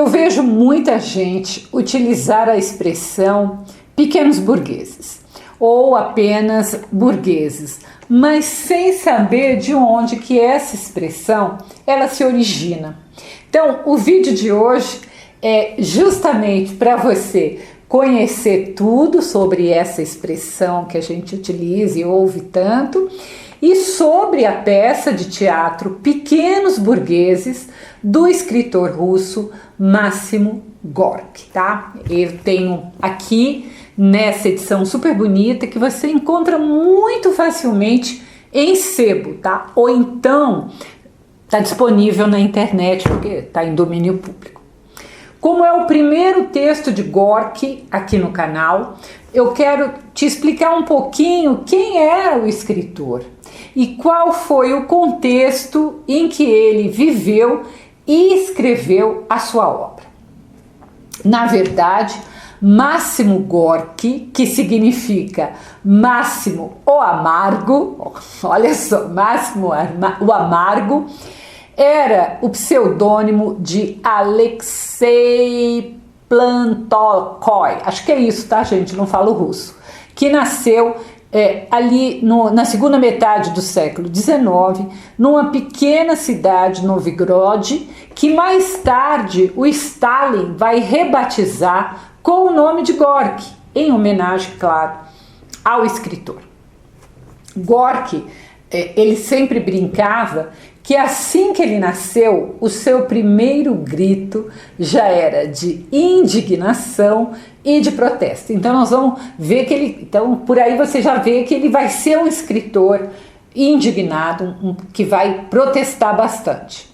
Eu vejo muita gente utilizar a expressão pequenos burgueses ou apenas burgueses, mas sem saber de onde que essa expressão ela se origina. Então, o vídeo de hoje é justamente para você conhecer tudo sobre essa expressão que a gente utiliza e ouve tanto, e sobre a peça de teatro Pequenos Burgueses, do escritor russo Máximo Gorki, tá? Eu tenho aqui nessa edição super bonita que você encontra muito facilmente em sebo, tá? Ou então tá disponível na internet porque tá em domínio público. Como é o primeiro texto de Gorki aqui no canal, eu quero te explicar um pouquinho quem era o escritor e qual foi o contexto em que ele viveu e escreveu a sua obra. Na verdade, Máximo Gorki, que significa Máximo o Amargo, olha só, Máximo o Amargo, era o pseudônimo de Alexei Plantokoi, acho que é isso, tá, gente? Não falo russo, que nasceu ali na segunda metade do século XIX, numa pequena cidade, Novgorod, que mais tarde o Stalin vai rebatizar com o nome de Gorki, em homenagem, claro, ao escritor. Gorki, ele sempre brincava que assim que ele nasceu, o seu primeiro grito já era de indignação e de protesto. Então nós vamos ver que então por aí você já vê que ele vai ser um escritor indignado, que vai protestar bastante.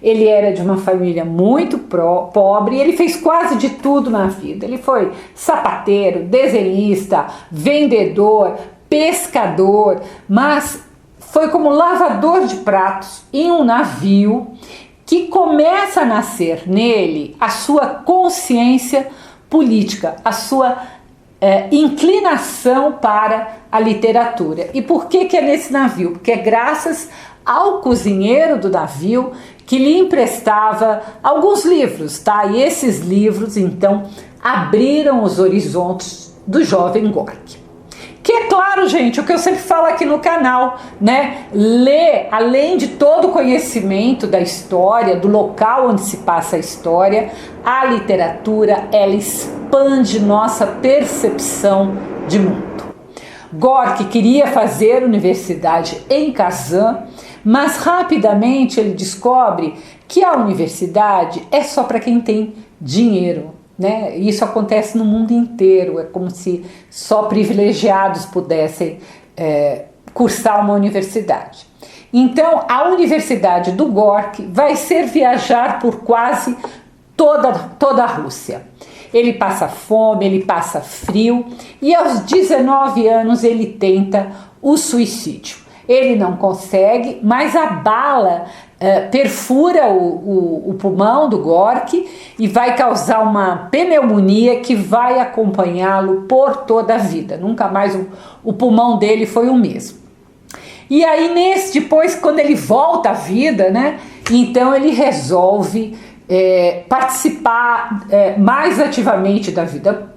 Ele era de uma família muito pobre e ele fez quase de tudo na vida. Ele foi sapateiro, desenhista, vendedor, pescador, mas foi como lavador de pratos em um navio que começa a nascer nele a sua consciência política, a sua inclinação para a literatura. E por que é nesse navio? Porque é graças ao cozinheiro do navio que lhe emprestava alguns livros, tá? E esses livros, então, abriram os horizontes do jovem Gorki. Que é claro, gente, o que eu sempre falo aqui no canal, né? Ler, além de todo o conhecimento da história, do local onde se passa a história, a literatura, ela expande nossa percepção de mundo. Gorki queria fazer universidade em Kazan, mas rapidamente ele descobre que a universidade é só para quem tem dinheiro, né? Isso acontece no mundo inteiro, é como se só privilegiados pudessem cursar uma universidade. Então a universidade do Gorki vai ser viajar por quase toda a Rússia. Ele passa fome, ele passa frio e aos 19 anos ele tenta o suicídio. Ele não consegue, mas a bala perfura o pulmão do Gorki e vai causar uma pneumonia que vai acompanhá-lo por toda a vida. Nunca mais o pulmão dele foi o mesmo. E aí, depois, quando ele volta à vida, né, então ele resolve participar mais ativamente da vida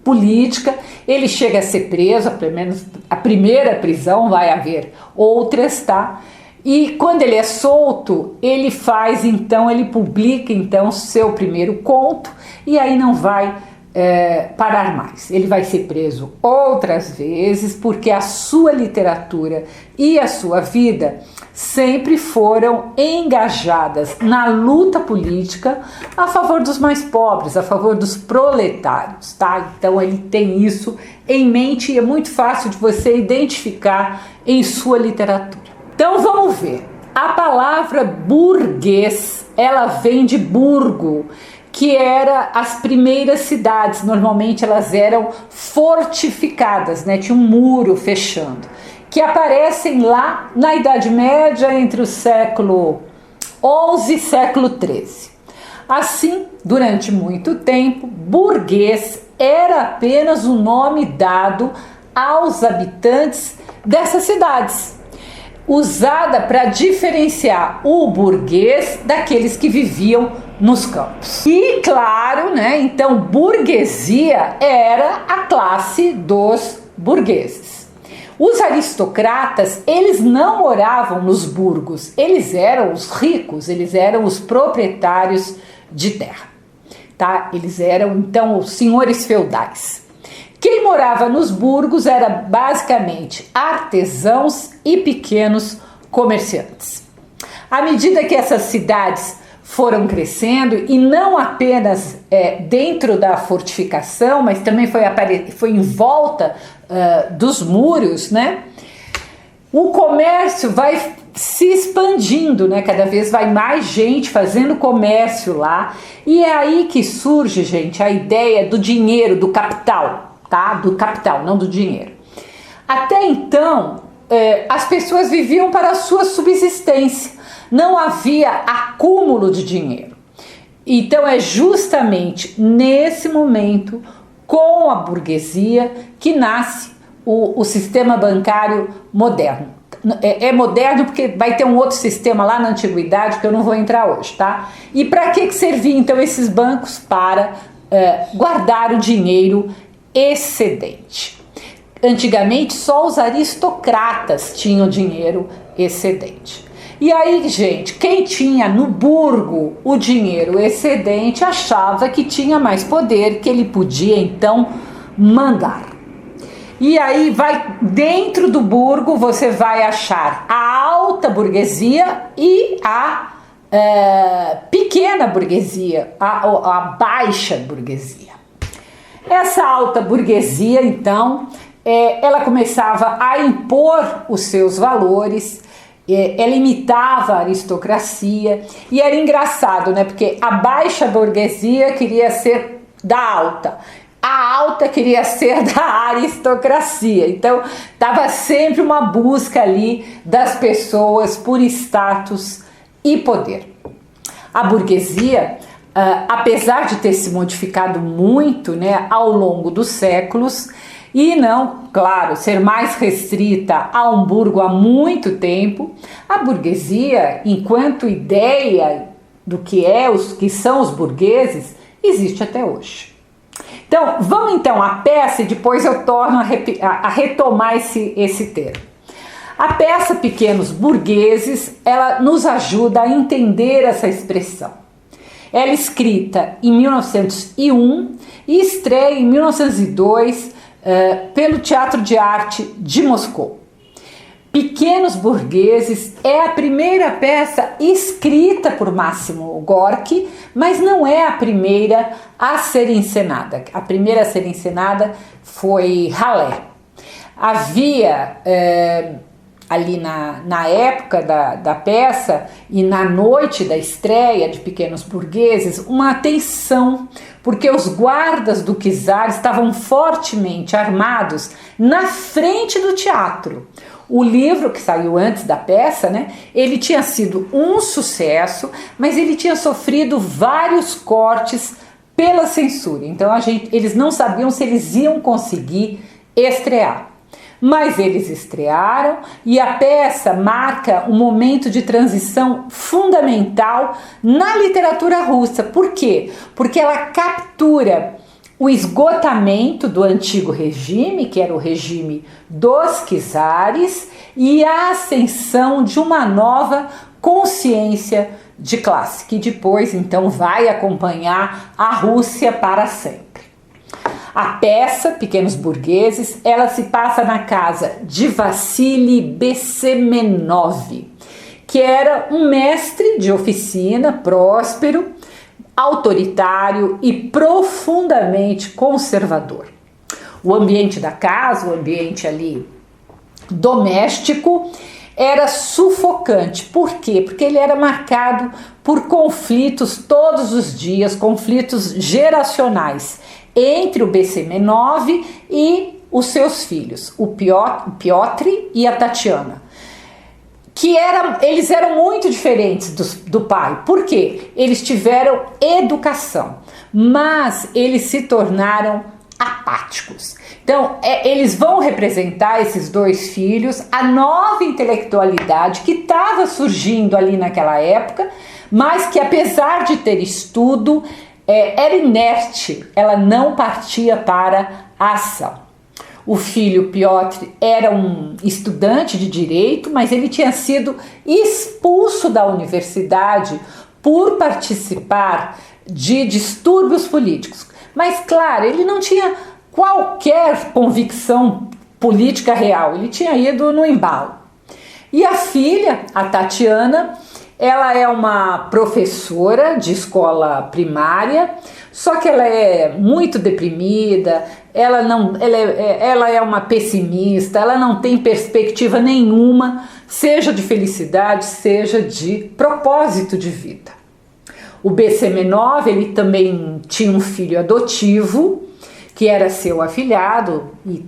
política. Ele chega a ser preso, pelo menos a primeira prisão, vai haver outras, tá? E quando ele é solto, ele publica então seu primeiro conto e aí não vai parar mais. Ele vai ser preso outras vezes porque a sua literatura e a sua vida sempre foram engajadas na luta política a favor dos mais pobres, a favor dos proletários, tá? Então ele tem isso em mente e é muito fácil de você identificar em sua literatura. Então vamos ver. A palavra burguês, ela vem de burgo, que era as primeiras cidades. Normalmente elas eram fortificadas, né? Tinha um muro fechando, que aparecem lá na Idade Média, entre o século XI e século XIII. Assim, durante muito tempo, burguês era apenas o nome dado aos habitantes dessas cidades. usada para diferenciar o burguês daqueles que viviam nos campos. E claro, né, então burguesia era a classe dos burgueses. Os aristocratas, eles não moravam nos burgos, eles eram os ricos, eles eram os proprietários de terra, tá? Eles eram então os senhores feudais. Quem morava nos burgos era basicamente artesãos e pequenos comerciantes. À medida que essas cidades foram crescendo, e não apenas dentro da fortificação, mas também foi em volta dos muros, né? O comércio vai se expandindo, né? Cada vez vai mais gente fazendo comércio lá, e é aí que surge, gente, a ideia do dinheiro, do capital, tá? Do capital, não do dinheiro. Até então, as pessoas viviam para a sua subsistência, não havia acúmulo de dinheiro. Então é justamente nesse momento, com a burguesia, que nasce o sistema bancário moderno. É moderno porque vai ter um outro sistema lá na antiguidade que eu não vou entrar hoje, tá? E para que serviam então esses bancos? Para guardar o dinheiro excedente. Antigamente só os aristocratas tinham dinheiro excedente. E aí, gente, quem tinha no burgo o dinheiro excedente achava que tinha mais poder, que ele podia então mandar. E aí vai dentro do burgo, você vai achar a alta burguesia e a pequena burguesia, a baixa burguesia. Essa alta burguesia, então, ela começava a impor os seus valores, ela imitava a aristocracia, e era engraçado, né? Porque a baixa burguesia queria ser da alta, a alta queria ser da aristocracia. Então, estava sempre uma busca ali das pessoas por status e poder. A burguesia, apesar de ter se modificado muito, né, ao longo dos séculos, e não, claro, ser mais restrita a um burgo há muito tempo, a burguesia, enquanto ideia do que são os burgueses, existe até hoje. Então, vamos então à peça e depois eu torno a retomar esse termo. A peça Pequenos Burgueses, ela nos ajuda a entender essa expressão. Ela é escrita em 1901 e estreia em 1902 pelo Teatro de Arte de Moscou. Pequenos Burgueses é a primeira peça escrita por Máximo Gorki, mas não é a primeira a ser encenada. A primeira a ser encenada foi Halle. Havia ali na época da peça e na noite da estreia de Pequenos Burgueses, uma tensão, porque os guardas do czar estavam fortemente armados na frente do teatro. O livro, que saiu antes da peça, né, ele tinha sido um sucesso, mas ele tinha sofrido vários cortes pela censura. Então eles não sabiam se eles iam conseguir estrear. Mas eles estrearam e a peça marca um momento de transição fundamental na literatura russa. Por quê? Porque ela captura o esgotamento do antigo regime, que era o regime dos czares, e a ascensão de uma nova consciência de classe, que depois então vai acompanhar a Rússia para sempre. A peça Pequenos Burgueses, ela se passa na casa de Vassili Besemenov, que era um mestre de oficina próspero, autoritário e profundamente conservador. O ambiente da casa, o ambiente ali doméstico, era sufocante. Por quê? Porque ele era marcado por conflitos todos os dias, conflitos geracionais entre o Besemenov e os seus filhos, o Piotr e a Tatiana, eles eram muito diferentes do pai. Por quê? Eles tiveram educação, mas eles se tornaram apáticos. Então, eles vão representar, esses dois filhos, a nova intelectualidade que estava surgindo ali naquela época, mas que, apesar de ter estudo, era inerte, ela não partia para a ação. O filho Piotr era um estudante de direito, mas ele tinha sido expulso da universidade por participar de distúrbios políticos. Mas, claro, ele não tinha qualquer convicção política real, ele tinha ido no embalo. E a filha, a Tatiana, ela é uma professora de escola primária, só que ela é muito deprimida, ela é uma pessimista, ela não tem perspectiva nenhuma, seja de felicidade, seja de propósito de vida. O Besemenov, ele também tinha um filho adotivo, que era seu afilhado, e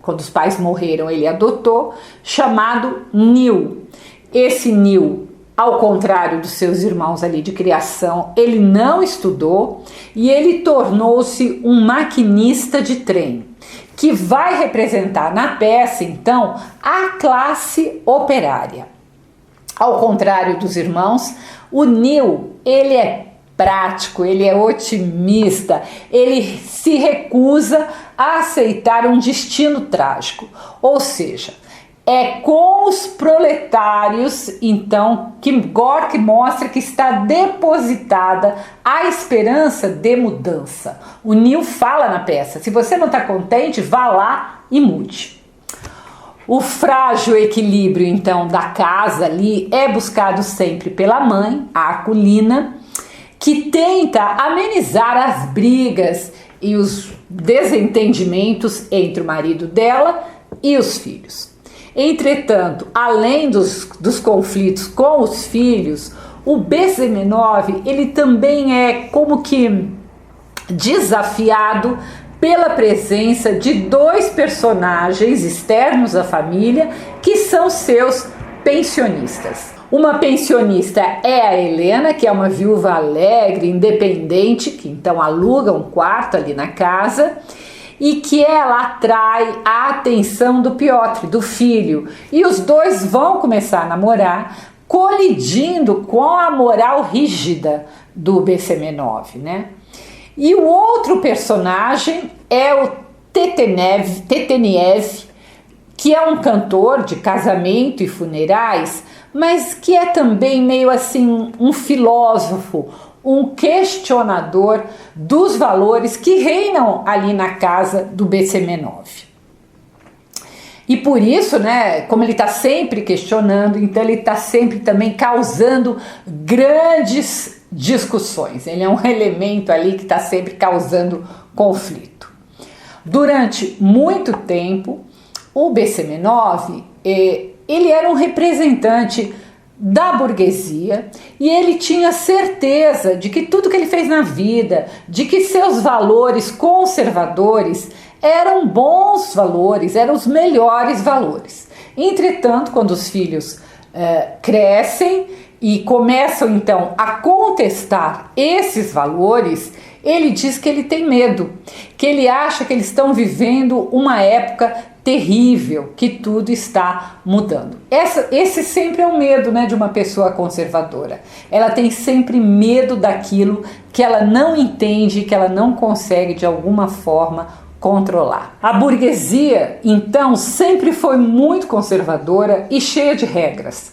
quando os pais morreram ele adotou, chamado Nil. Esse Nil, ao contrário dos seus irmãos ali de criação, ele não estudou e ele tornou-se um maquinista de trem, que vai representar na peça, então, a classe operária. Ao contrário dos irmãos, o Nil, ele é prático, ele é otimista, ele se recusa a aceitar um destino trágico, ou seja, é com os proletários, então, que Gorky mostra que está depositada a esperança de mudança. O Nil fala na peça, se você não está contente, vá lá e mude. O frágil equilíbrio, então, da casa ali é buscado sempre pela mãe, a Akulina, que tenta amenizar as brigas e os desentendimentos entre o marido dela e os filhos. Entretanto, além dos conflitos com os filhos, o Besemenov, ele também é como que desafiado pela presença de dois personagens externos à família que são seus pensionistas. Uma pensionista é a Helena, que é uma viúva alegre, independente, que então aluga um quarto ali na casa, e que ela atrai a atenção do Piotr, do filho, e os dois vão começar a namorar, colidindo com a moral rígida do Besemenov, né? E o outro personagem é o Teteniev, que é um cantor de casamento e funerais, mas que é também meio assim um filósofo, um questionador dos valores que reinam ali na casa do Besemenov. E por isso, né, como ele está sempre questionando, então ele está sempre também causando grandes discussões. Ele é um elemento ali que está sempre causando conflito. Durante muito tempo, o Besemenov, ele era um representante da burguesia e ele tinha certeza de que tudo que ele fez na vida, de que seus valores conservadores eram bons valores, eram os melhores valores. Entretanto, quando os filhos crescem e começam então a contestar esses valores, ele diz que ele tem medo, que ele acha que eles estão vivendo uma época terrível, que tudo está mudando. Esse sempre é o medo, né, de uma pessoa conservadora. Ela tem sempre medo daquilo que ela não entende, que ela não consegue de alguma forma controlar. A burguesia, então, sempre foi muito conservadora e cheia de regras.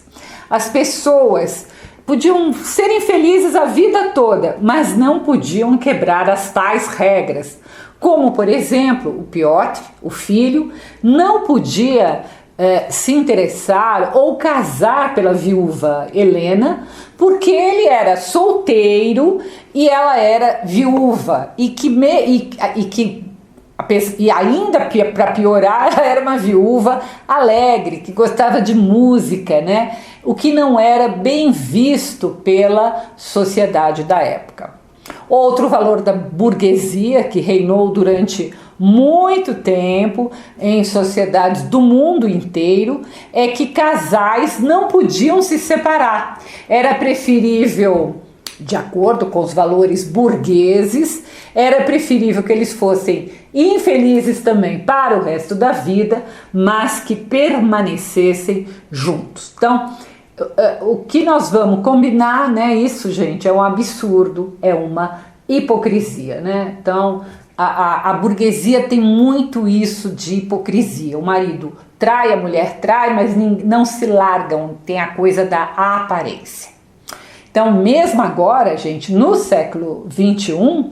As pessoas podiam ser infelizes a vida toda, mas não podiam quebrar as tais regras. Como, por exemplo, o Piotr, o filho, não podia se interessar ou casar pela viúva Helena, porque ele era solteiro e ela era viúva, e ainda para piorar, ela era uma viúva alegre, que gostava de música, né? O que não era bem visto pela sociedade da época. Outro valor da burguesia que reinou durante muito tempo em sociedades do mundo inteiro é que casais não podiam se separar. Era preferível De acordo com os valores burgueses, era preferível que eles fossem infelizes também para o resto da vida, mas que permanecessem juntos. Então, o que nós vamos combinar, né? Isso, gente, é um absurdo, é uma hipocrisia, né? Então, a burguesia tem muito isso de hipocrisia. O marido trai, a mulher trai, mas não se largam, tem a coisa da aparência. Então, mesmo agora, gente, no século XXI,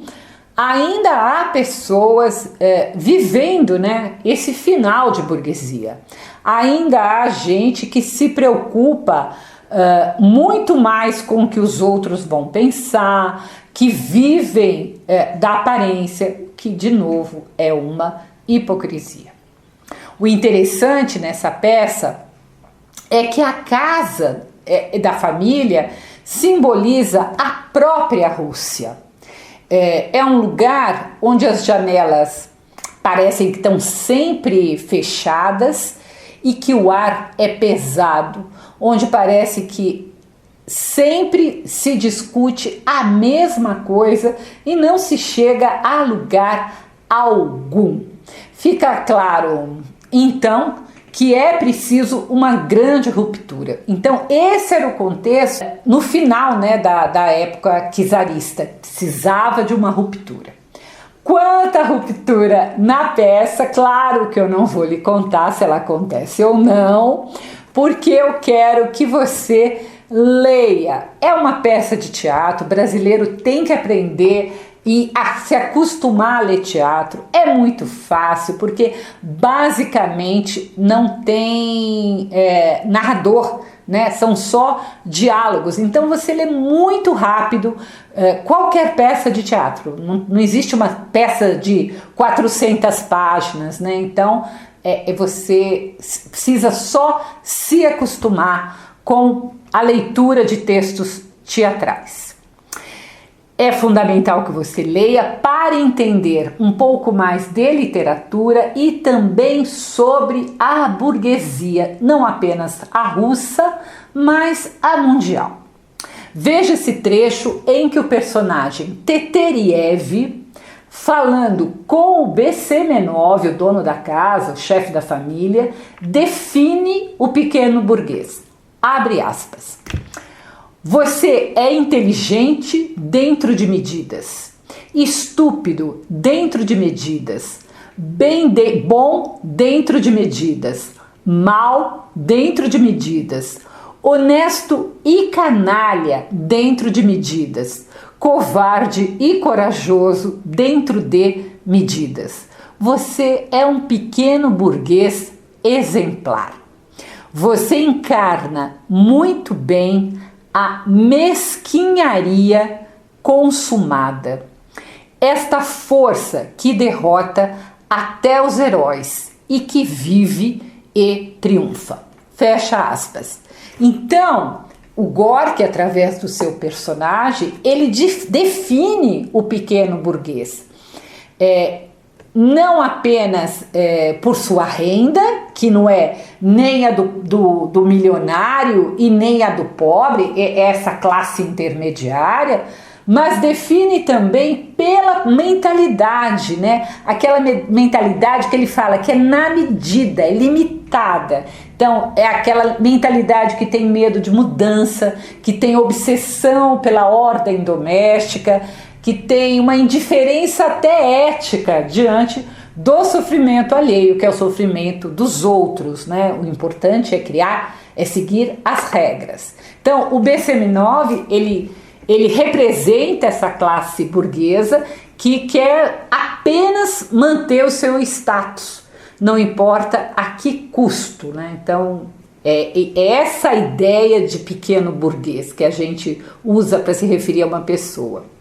ainda há pessoas vivendo, né, esse final de burguesia. Ainda há gente que se preocupa muito mais com o que os outros vão pensar, que vivem da aparência, que, de novo, é uma hipocrisia. O interessante nessa peça é que a casa da família simboliza a própria Rússia. É um lugar onde as janelas parecem que estão sempre fechadas e que o ar é pesado, onde parece que sempre se discute a mesma coisa e não se chega a lugar algum. Fica claro, então, que é preciso uma grande ruptura. Então, esse era o contexto no final, né, da época czarista. Precisava de uma ruptura. Quanto à ruptura na peça, claro que eu não vou lhe contar se ela acontece ou não, porque eu quero que você leia. É uma peça de teatro, o brasileiro tem que aprender e a se acostumar a ler teatro. É muito fácil, porque basicamente não tem narrador, né? São só diálogos. Então você lê muito rápido qualquer peça de teatro. Não existe uma peça de 400 páginas, né? Então você precisa só se acostumar com a leitura de textos teatrais. É fundamental que você leia para entender um pouco mais de literatura e também sobre a burguesia, não apenas a russa, mas a mundial. Veja esse trecho em que o personagem Teteriev, falando com o Besemenov, o dono da casa, o chefe da família, define o pequeno burguês. Abre aspas. Você é inteligente dentro de medidas, estúpido dentro de medidas, bom dentro de medidas, mal dentro de medidas, honesto e canalha dentro de medidas, covarde e corajoso dentro de medidas. Você é um pequeno burguês exemplar. Você encarna muito bem a mesquinharia consumada, esta força que derrota até os heróis e que vive e triunfa. Fecha aspas. Então, o Gorky, através do seu personagem, ele define o pequeno burguês. Não apenas por sua renda, que não é nem a do milionário e nem a do pobre, é essa classe intermediária, mas define também pela mentalidade, né? Aquela mentalidade que ele fala que é na medida, é limitada. Então, é aquela mentalidade que tem medo de mudança, que tem obsessão pela ordem doméstica, que tem uma indiferença até ética diante do sofrimento alheio, que é o sofrimento dos outros, né? O importante é seguir as regras. Então, o Besemenov, ele representa essa classe burguesa que quer apenas manter o seu status, não importa a que custo, né? Então, é essa ideia de pequeno burguês que a gente usa para se referir a uma pessoa.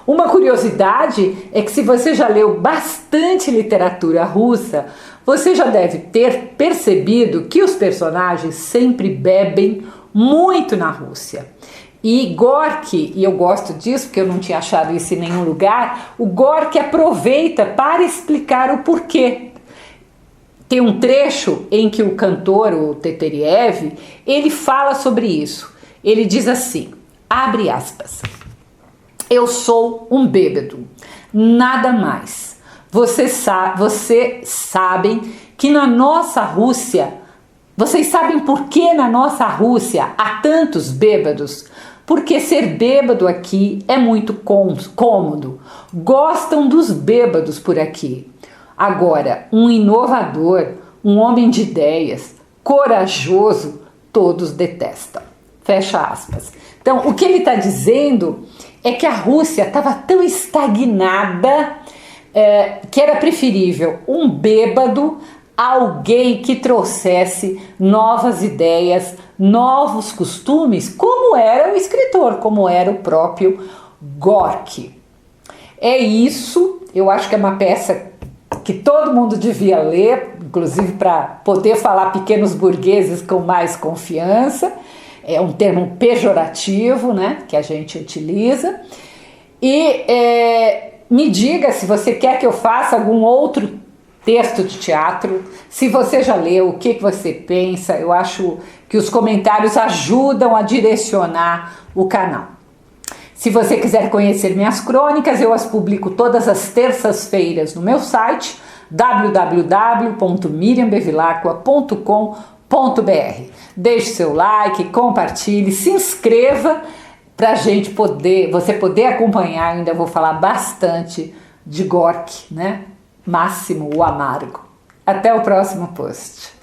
Uma curiosidade é que, se você já leu bastante literatura russa, você já deve ter percebido que os personagens sempre bebem muito na Rússia. E Gorky, e eu gosto disso porque eu não tinha achado isso em nenhum lugar, o Gorky aproveita para explicar o porquê. Tem um trecho em que o cantor, o Teteriev, ele fala sobre isso. Ele diz assim, abre aspas: Eu sou um bêbado, nada mais. Vocês sabem que na nossa Rússia, vocês sabem por que na nossa Rússia há tantos bêbados? Porque ser bêbado aqui é muito cômodo. Gostam dos bêbados por aqui. Agora, um inovador, um homem de ideias, corajoso, todos detestam. Fecha aspas. Então, o que ele está dizendo é que a Rússia estava tão estagnada que era preferível um bêbado a alguém que trouxesse novas ideias, novos costumes, como era o escritor, como era o próprio Gorky. É isso, eu acho que é uma peça que todo mundo devia ler, inclusive para poder falar pequenos burgueses com mais confiança. É um termo pejorativo, né, que a gente utiliza. E me diga se você quer que eu faça algum outro texto de teatro, se você já leu, o que você pensa. Eu acho que os comentários ajudam a direcionar o canal. Se você quiser conhecer minhas crônicas, eu as publico todas as terças-feiras no meu site www.miriambevilacqua.com.br. Deixe seu like, compartilhe, se inscreva para você poder acompanhar. Ainda vou falar bastante de Gorky, né? Máximo o Amargo. Até o próximo post.